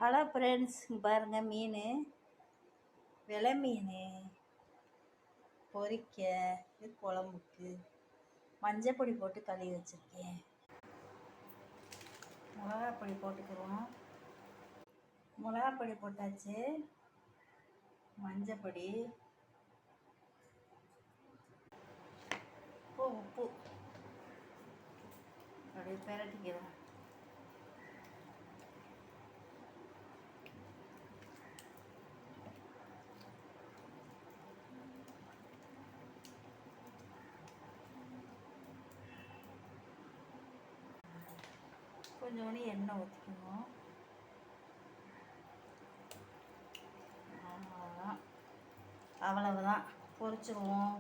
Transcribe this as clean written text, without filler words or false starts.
Hello friends, பாருங்கள் மீன், விலை மீன் பொரிக்க, இது குழம்புக்கு மஞ்சப்பொடி போட்டு கழுவி வச்சுருக்கேன். மிளகாப்பொடி போட்டுக்குவோம். மிளகாப்பொடி போட்டாச்சு, மஞ்சப்பொடி, உப்பு அப்படியே பிரட்டிக்கிறோம். கொஞ்சோண்டு எண்ணெய் ஊற்றிக்கணும். அவ்வளவுதான், பொரிச்சிருவோம்.